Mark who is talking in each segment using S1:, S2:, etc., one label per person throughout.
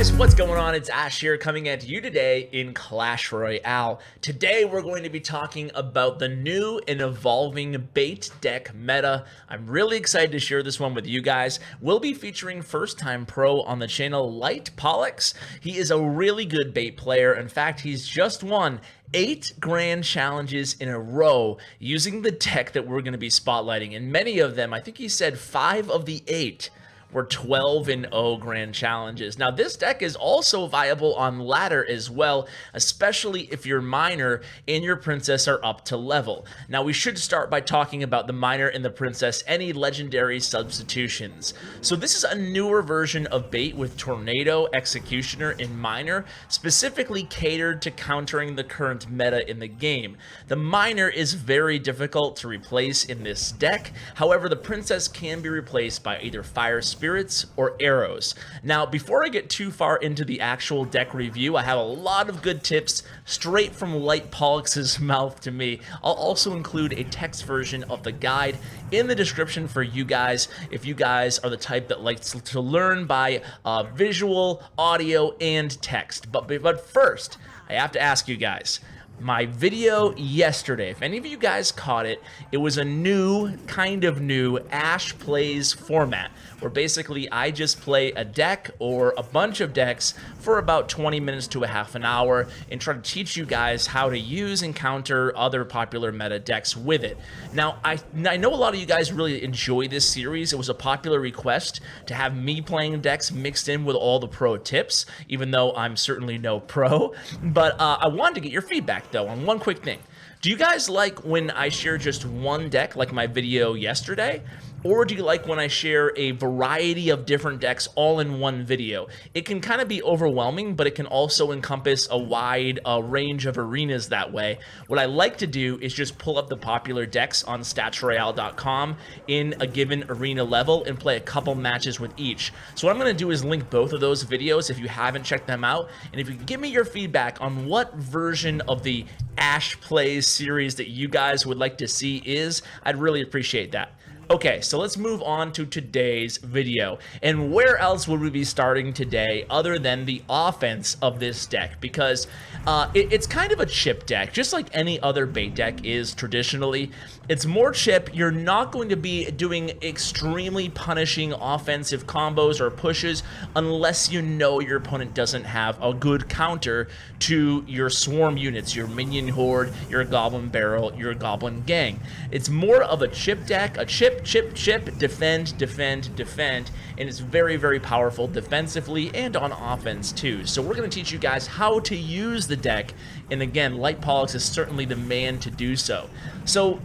S1: guys, what's going on? It's Ash here coming at you today in Clash Royale. Today we're going to be talking about the new and evolving bait deck meta. I'm really excited to share this one with you guys. We'll be featuring first-time pro on the channel, Light Pollux. He is a really good bait player. In fact, he's just won 8 grand challenges in a row using the deck that we're going to be spotlighting. And many of them, I think he said 5 of the 8 were 12-0 grand challenges. Now, this deck is also viable on ladder as well, especially if your miner and your princess are up to level. Now, we should start by talking about the miner and the princess, any legendary substitutions. So this is a newer version of bait with tornado, executioner, and miner, specifically catered to countering the current meta in the game. The miner is very difficult to replace in this deck. However, the princess can be replaced by either fire spirits or arrows. Now, before I get too far into the actual deck review, I have a lot of good tips straight from Light Pollux's mouth to me. I'll also include a text version of the guide in the description for you guys if you guys are the type that likes to learn by visual, audio, and text. But first, I have to ask you guys, my video yesterday, if any of you guys caught it, it was a kind of new Ash Plays format, where basically I just play a deck or a bunch of decks for about 20 minutes to a half an hour and try to teach you guys how to use and counter other popular meta decks with it. Now, I know a lot of you guys really enjoy this series. It was a popular request to have me playing decks mixed in with all the pro tips, even though I'm certainly no pro. But I wanted to get your feedback, though, on one quick thing. Do you guys like when I share just one deck, like my video yesterday? Or do you like when I share a variety of different decks all in one video? It can kind of be overwhelming, but it can also encompass a wide range of arenas that way. What I like to do is just pull up the popular decks on statsroyale.com in a given arena level and play a couple matches with each. So what I'm going to do is link both of those videos if you haven't checked them out. And if you can give me your feedback on what version of the Ash Plays series that you guys would like to see is, I'd really appreciate that. Okay, so let's move on to today's video. And where else would we be starting today other than the offense of this deck? Because it's kind of a chip deck, just like any other bait deck is traditionally. It's more chip. You're not going to be doing extremely punishing offensive combos or pushes unless you know your opponent doesn't have a good counter to your swarm units, your minion horde, your goblin barrel, your goblin gang. It's more of a chip deck, a chip, defend, and it's very, very powerful defensively and on offense too. So we're going to teach you guys how to use the deck, and again, Light Pollux is certainly the man to do so. So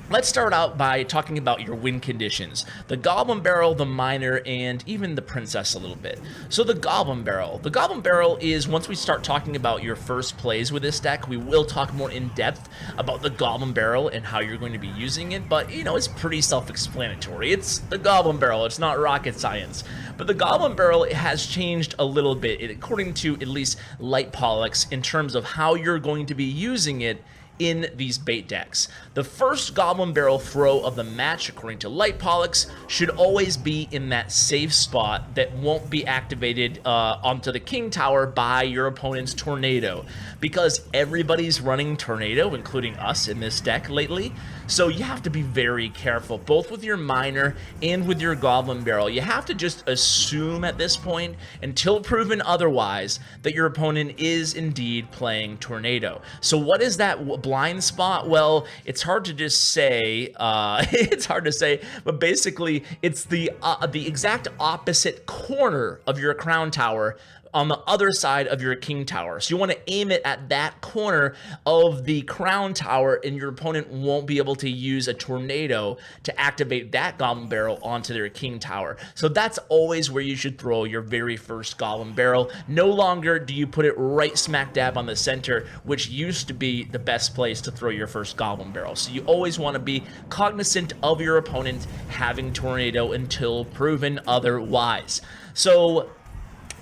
S1: let's start out by talking about your win conditions. The Goblin Barrel, the Miner, and even the Princess a little bit. So the Goblin Barrel. The Goblin Barrel is, once we start talking about your first plays with this deck, we will talk more in depth about the Goblin Barrel and how you're going to be using it, but, you know, it's pretty self-explanatory. It's the Goblin Barrel. It's not rocket science. But the Goblin Barrel has changed a little bit, according to at least Light Pollux, in terms of how you're going to be using it in these bait decks. The first Goblin Barrel throw of the match, according to Light Pollux, should always be in that safe spot that won't be activated onto the King Tower by your opponent's Tornado, because everybody's running Tornado, including us in this deck lately. So you have to be very careful, both with your Miner and with your Goblin Barrel. You have to just assume at this point, until proven otherwise, that your opponent is indeed playing Tornado. So what is that blind spot? Well, it's hard to just say. It's hard to say, but basically, it's the exact opposite corner of your Crown Tower on the other side of your King Tower. So you want to aim it at that corner of the Crown Tower, and your opponent won't be able to use a Tornado to activate that Goblin Barrel onto their King Tower. So that's always where you should throw your very first Goblin Barrel. No longer do you put it right smack dab on the center, which used to be the best place to throw your first Goblin Barrel. So you always want to be cognizant of your opponent having Tornado until proven otherwise. So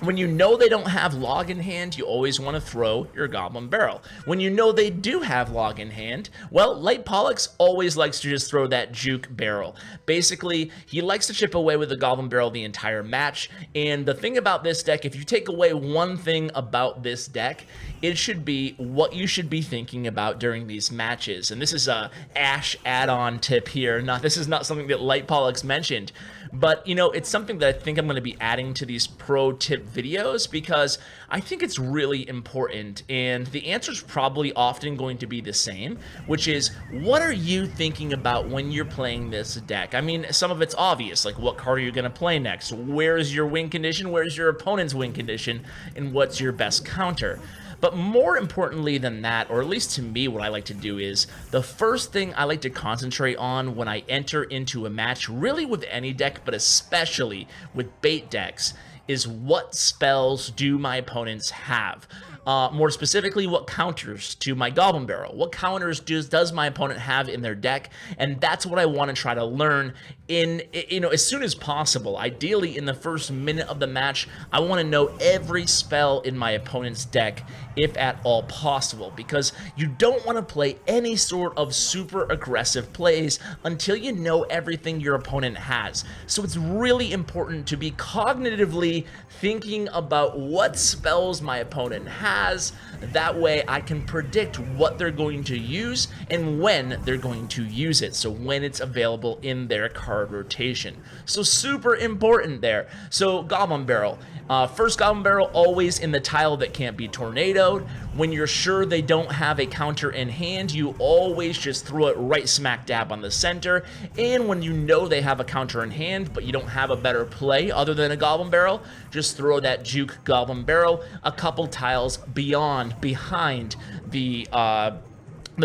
S1: When you know they don't have log in hand, you always want to throw your goblin barrel. When you know they do have log in hand, well, Light Pollux always likes to just throw that juke barrel. Basically, he likes to chip away with the goblin barrel the entire match, and the thing about this deck, if you take away one thing about this deck, it should be what you should be thinking about during these matches. And this is a Ash add-on tip here. This is not something that Light Pollux mentioned, but, you know, it's something that I think I'm going to be adding to these pro tip videos because I think it's really important, and the answer is probably often going to be the same, which is, what are you thinking about when you're playing this deck? I mean, some of it's obvious, like what card are you going to play next? Where's your win condition? Where's your opponent's win condition? And what's your best counter? But more importantly than that, or at least to me, what I like to do is, the first thing I like to concentrate on when I enter into a match, really with any deck, but especially with bait decks, is what spells do my opponents have? More specifically, what counters to my goblin barrel? What counters does my opponent have in their deck? And that's what I want to try to learn in, you know, as soon as possible. Ideally, in the first minute of the match, I want to know every spell in my opponent's deck, if at all possible, because you don't want to play any sort of super aggressive plays until you know everything your opponent has. So it's really important to be cognitively thinking about what spells my opponent has. That way I can predict what they're going to use and when they're going to use it, so when it's available in their card rotation. So super important there. So goblin barrel, first goblin barrel always in the tile that can't be tornadoed. When you're sure they don't have a counter in hand, you always just throw it right smack dab on the center. And when you know they have a counter in hand but you don't have a better play other than a goblin barrel, just throw that juke goblin barrel a couple tiles behind the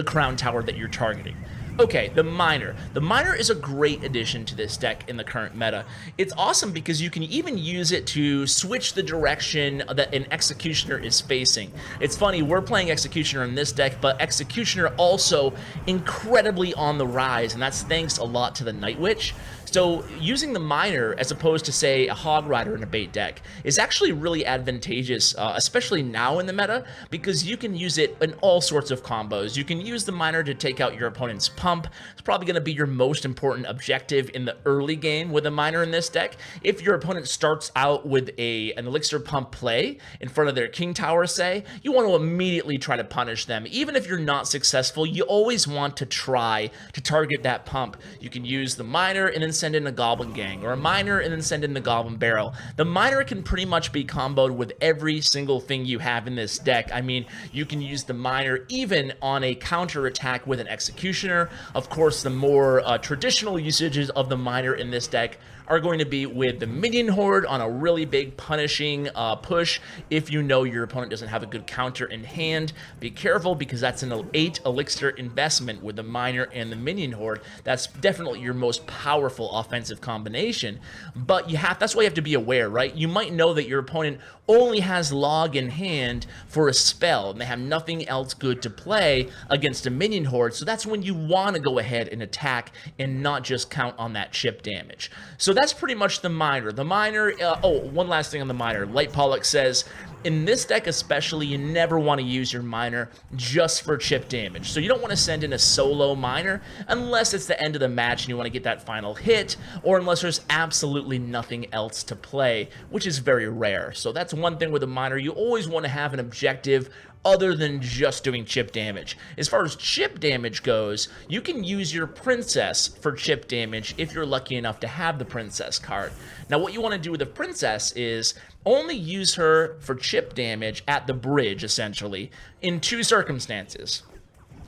S1: crown tower that you're targeting. Okay, the miner. The miner is a great addition to this deck in the current meta. It's awesome because you can even use it to switch the direction that an executioner is facing. It's funny, we're playing executioner in this deck, but executioner also incredibly on the rise, and that's thanks a lot to the Night Witch. So using the miner as opposed to, say, a hog rider in a bait deck is actually really advantageous, especially now in the meta, because you can use it in all sorts of combos. You can use the miner to take out your opponent's pump. It's probably going to be your most important objective in the early game with a miner in this deck. If your opponent starts out with an elixir pump play in front of their king tower, say, you want to immediately try to punish them. Even if you're not successful, you always want to try to target that pump. You can use the miner and then send in a goblin gang, or a miner and then send in the goblin barrel. The miner can pretty much be comboed with every single thing you have in this deck. I mean, you can use the miner even on a counter attack with an executioner. Of course, the more traditional usages of the miner in this deck are going to be with the minion horde on a really big punishing push. If you know your opponent doesn't have a good counter in hand, be careful, because that's an 8 elixir investment with the miner and the minion horde. That's definitely your most powerful offensive combination, but that's why you have to be aware, right? You might know that your opponent only has log in hand for a spell and they have nothing else good to play against a minion horde, so that's when you want to go ahead and attack and not just count on that chip damage. So that's pretty much the miner. The miner, one last thing on the miner. Light Pollux says, in this deck especially, you never want to use your miner just for chip damage. So you don't want to send in a solo miner unless it's the end of the match and you want to get that final hit, or unless there's absolutely nothing else to play, which is very rare. So that's one thing with a miner. You always want to have an objective other than just doing chip damage. As far as chip damage goes, you can use your princess for chip damage if you're lucky enough to have the princess card. Now, what you want to do with the princess is only use her for chip damage at the bridge, essentially, in 2 circumstances.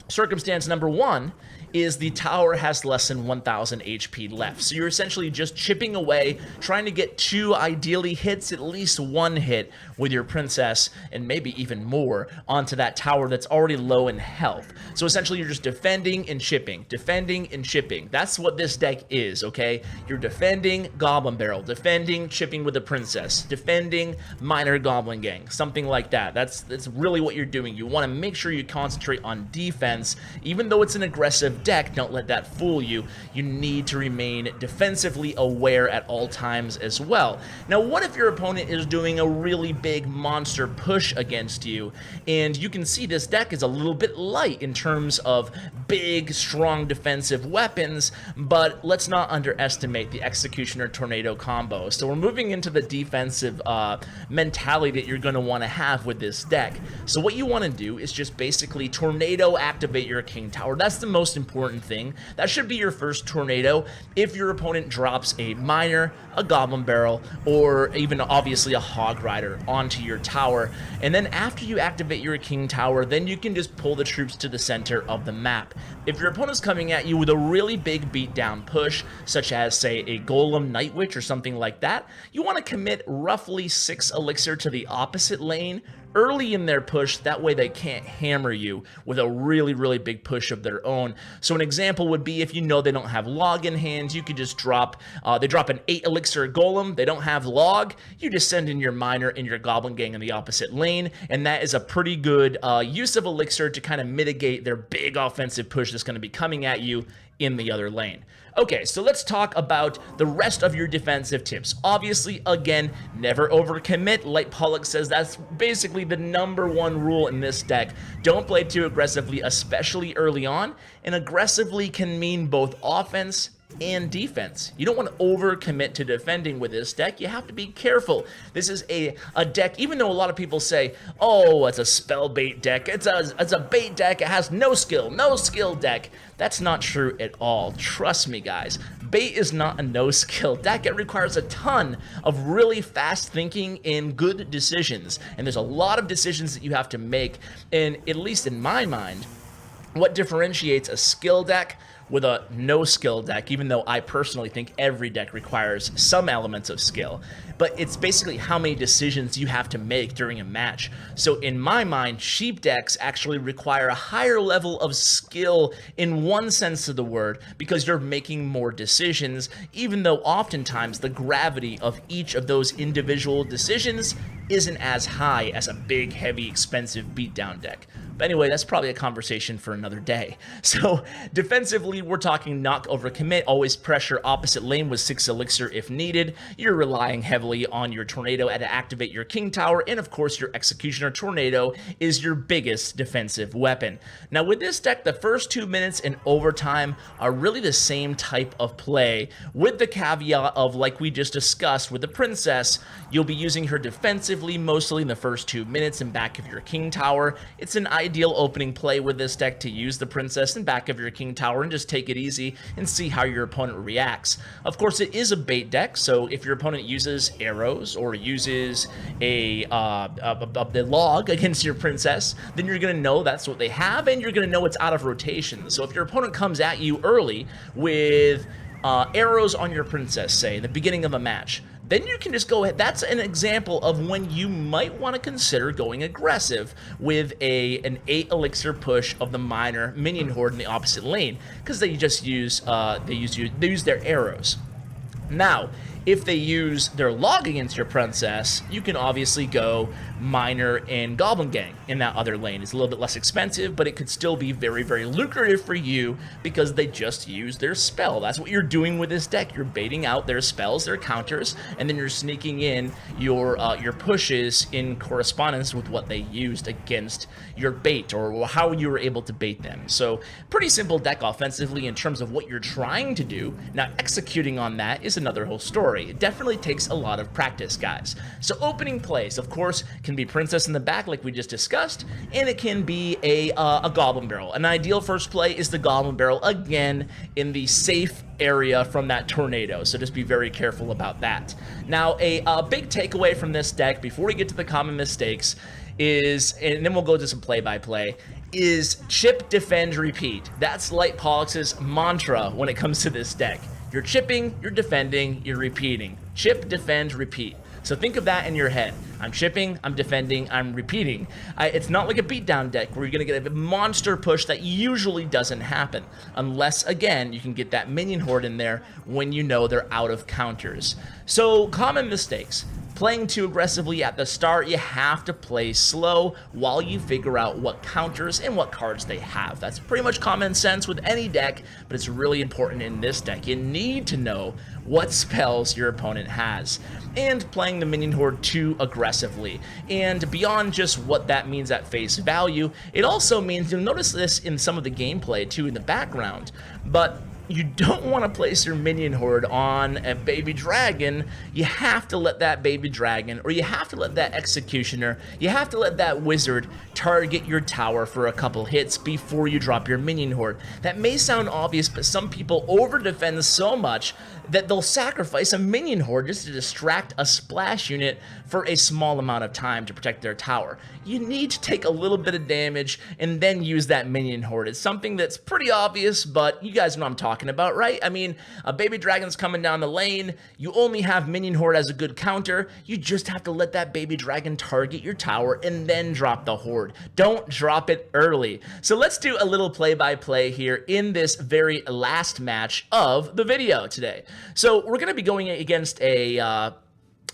S1: Circumstance number 1 is the tower has less than 1,000 HP left. So you're essentially just chipping away, trying to get 2 ideally hits, at least 1 hit with your princess, and maybe even more, onto that tower that's already low in health. So essentially you're just defending and chipping, defending and chipping. That's what this deck is, okay? You're defending goblin barrel, defending chipping with the princess, defending miner goblin gang, something like that. That's really what you're doing. You want to make sure you concentrate on defense, even though it's an aggressive deck. Don't let that fool you. You need to remain defensively aware at all times as well. Now, what if your opponent is doing a really big monster push against you, and you can see this deck is a little bit light in terms of big, strong defensive weapons, but let's not underestimate the Executioner Tornado combo. So we're moving into the defensive mentality that you're going to want to have with this deck. So what you want to do is just basically tornado activate your King Tower. That's the most important thing. That should be your first tornado. If your opponent drops a miner, a goblin barrel, or even obviously a hog rider onto your tower, and then after you activate your King Tower, then you can just pull the troops to the center of the map. If your opponent's coming at you with a really big beatdown push, such as say a Golem Night Witch or something like that, you want to commit roughly 6 elixir to the opposite lane early in their push. That way they can't hammer you with a really big push of their own. So an example would be if you know they don't have log in hand, you could just drop, they drop an 8 elixir golem, they don't have log, you just send in your miner and your goblin gang in the opposite lane, and that is a pretty good use of elixir to kind of mitigate their big offensive push that's going to be coming at you in the other lane. Okay, so let's talk about the rest of your defensive tips. Obviously, again, never overcommit. Like Pollux says, that's basically the #1 rule in this deck. Don't play too aggressively, especially early on. And aggressively can mean both offense and defense. You don't want to overcommit to defending with this deck. You have to be careful. This is a deck, even though a lot of people say, oh, it's a spell bait deck, it's a bait deck, it has no skill deck. That's not true at all. Trust me, guys. Bait is not a no skill deck. It requires a ton of really fast thinking and good decisions. And there's a lot of decisions that you have to make. And at least in my mind, what differentiates a skill deck with a no skill deck, even though I personally think every deck requires some elements of skill, but it's basically how many decisions you have to make during a match. So in my mind, sheep decks actually require a higher level of skill in one sense of the word, because you're making more decisions, even though oftentimes the gravity of each of those individual decisions isn't as high as a big, heavy, expensive beatdown deck. But anyway, that's probably a conversation for another day. So defensively, we're talking not overcommit, always pressure opposite lane with 6 elixir if needed. You're relying heavily on your tornado to activate your King Tower, and of course your Executioner Tornado is your biggest defensive weapon. Now with this deck, the first 2 minutes in overtime are really the same type of play, with the caveat of, like we just discussed with the Princess, you'll be using her defensively mostly in the first 2 minutes in back of your King Tower. It's an ideal opening play with this deck to use the Princess in back of your King Tower and just take it easy and see how your opponent reacts. Of course, it is a bait deck, so if your opponent uses arrows or uses the log against your Princess, then you're going to know that's what they have, and you're going to know it's out of rotation. So if your opponent comes at you early with arrows on your Princess, say, in the beginning of a match, then you can just go ahead. That's an example of when you might want to consider going aggressive with an 8 elixir push of the minion horde in the opposite lane, because they just use their arrows. Now, if they use their log against your Princess, you can obviously go miner and goblin gang in that other lane. It's a little bit less expensive, but it could still be very lucrative for you because they just use their spell. That's what you're doing with this deck. You're baiting out their spells, their counters, and then you're sneaking in your pushes in correspondence with what they used against your bait, or how you were able to bait them. So pretty simple deck offensively in terms of what you're trying to do. Now executing on that is another whole story. It definitely takes a lot of practice, guys. So opening plays, of course, can be Princess in the back like we just discussed, and it can be a Goblin Barrel. An ideal first play is the Goblin Barrel, again, in the safe area from that tornado, so just be very careful about that. Now, a big takeaway from this deck, before we get to the common mistakes, is, and then we'll go to some play-by-play, is chip, defend, repeat. That's Light Pollux's mantra when it comes to this deck. You're chipping, you're defending, you're repeating. Chip, defend, repeat. So think of that in your head. I'm chipping, I'm defending, I'm repeating. It's not like a beatdown deck where you're going to get a monster push that usually doesn't happen. Unless, again, you can get that minion horde in there when you know they're out of counters. So, common mistakes. playing too aggressively at the start. You have to play slow while you figure out what counters and what cards they have. That's pretty much common sense with any deck, but it's really important in this deck. You need to know what spells your opponent has, and playing the minion horde too aggressively. And beyond just what that means at face value, it also means, you'll notice this in some of the gameplay too in the background, but you don't want to place your minion horde on a baby dragon. You have to let that baby dragon, or you have to let that executioner, you have to let that wizard target your tower for a couple hits before you drop your minion horde. That may sound obvious, but some people over defend so much that they'll sacrifice a minion horde just to distract a splash unit for a small amount of time to protect their tower. You need to take a little bit of damage and then use that minion horde. It's something that's pretty obvious, but you guys know what I'm talking about, right? I mean, a baby dragon's coming down the lane. You only have minion horde as a good counter. You just have to let that baby dragon target your tower and then drop the horde. Don't drop it early. So let's do a little play-by-play here in this very last match of the video today. So we're going to be going against a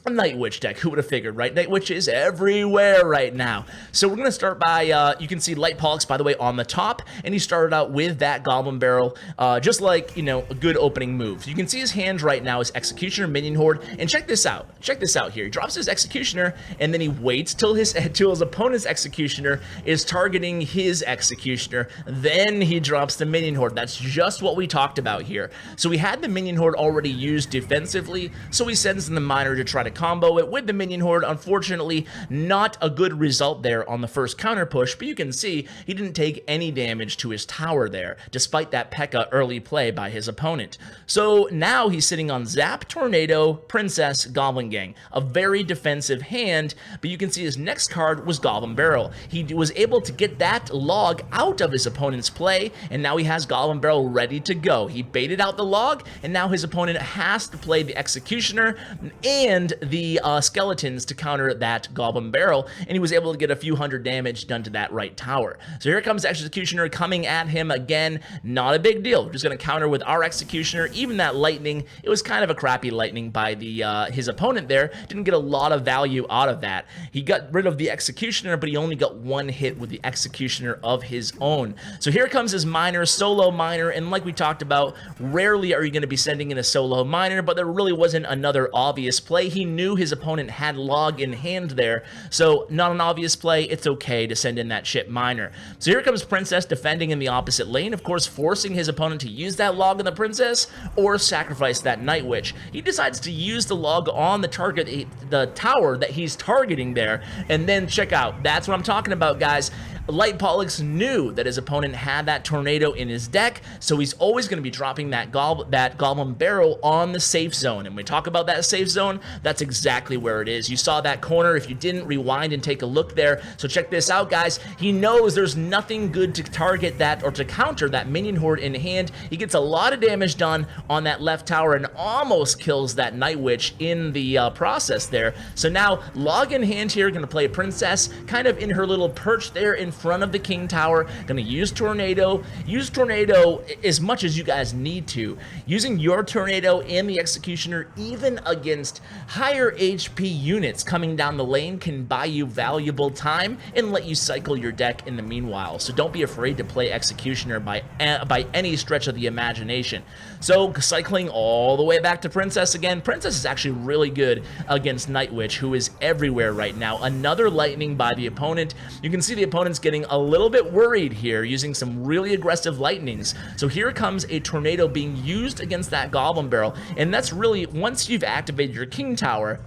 S1: Night Witch deck. Who would have figured, right? Night Witch is everywhere right now. So we're going to start by, you can see Light Pollux, by the way, on the top, and he started out with that Goblin Barrel, just like, you know, a good opening move. You can see his hand right now is Executioner, Minion Horde, and check this out. Check this out here. He drops his Executioner, and then he waits till his opponent's Executioner is targeting his Executioner. Then he drops the Minion Horde. That's just what we talked about here. So we had the Minion Horde already used defensively, so he sends in the Miner to try to combo it with the minion horde. Unfortunately, not a good result there on the first counter push, but you can see he didn't take any damage to his tower there, despite that P.E.K.K.A. early play by his opponent. So now he's sitting on Zap, Tornado, Princess, Goblin Gang, a very defensive hand, but you can see his next card was Goblin Barrel. He was able to get that log out of his opponent's play, and now he has Goblin Barrel ready to go. He baited out the log, and now his opponent has to play the Executioner and the skeletons to counter that Goblin Barrel, and he was able to get a few hundred damage done to that right tower. So here comes Executioner coming at him again. Not a big deal. We're just going to counter with our Executioner. Even that lightning, it was kind of a crappy lightning by the his opponent there. Didn't get a lot of value out of that. He got rid of the Executioner, but he only got one hit with the Executioner of his own. So here comes his Miner, solo Miner, and like we talked about, rarely are you going to be sending in a solo Miner, but there really wasn't another obvious play. He knew his opponent had log in hand there, so not an obvious play. It's okay to send in that ship Miner. So here comes Princess defending in the opposite lane, of course forcing his opponent to use that log on the Princess or sacrifice that Night Witch. He decides to use the log on the target, the tower that he's targeting there, and then check out. That's what I'm talking about, guys. Light Pollux knew that his opponent had that Tornado in his deck, so he's always going to be dropping that Goblin Barrel on the safe zone. And when we talk about that safe zone, that's exactly where it is. You saw that corner. If you didn't, rewind and take a look there. So check this out, guys. He knows there's nothing good to target that or to counter that Minion Horde in hand. He gets a lot of damage done on that left tower and almost kills that Night Witch in the process there. So now, log in hand here, going to play Princess, kind of in her little perch there in front of the King Tower. Gonna use Tornado as much as you guys need to. Using your Tornado and the Executioner even against higher HP units coming down the lane can buy you valuable time and let you cycle your deck in the meanwhile. So don't be afraid to play Executioner by any stretch of the imagination. So cycling all the way back to Princess again. Princess is actually really good against Night Witch, who is everywhere right now. Another lightning by the opponent. You can see the opponent's getting a little bit worried here, using some really aggressive lightnings. So here comes a Tornado being used against that Goblin Barrel, and that's really, once you've activated your King Tower,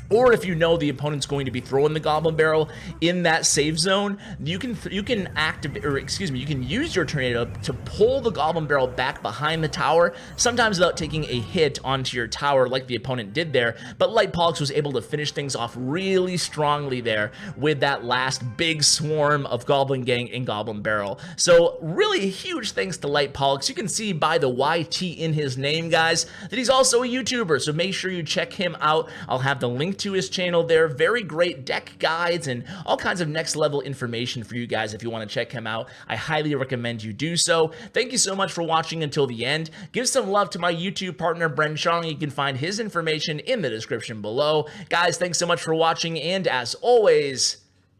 S1: or if you know the opponent's going to be throwing the Goblin Barrel in that safe zone, you can activate, or excuse me, you can use your Tornado to pull the Goblin Barrel back behind the tower, sometimes without taking a hit onto your tower like the opponent did there. But Light Pollux was able to finish things off really strongly there with that last big swarm of Goblin Gang and Goblin Barrel. So really huge thanks to Light Pollux. You can see by the YT in his name, guys, that he's also a YouTuber, so make sure you check him out. I'll have the link link to his channel there. Very great deck guides and all kinds of next level information for you guys if you want to check him out. I highly recommend you do so. Thank you so much for watching until the end. Give some love to my YouTube partner, Bren Shong. You can find his information in the description below. Guys, thanks so much for watching, and as always,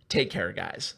S1: take care, guys.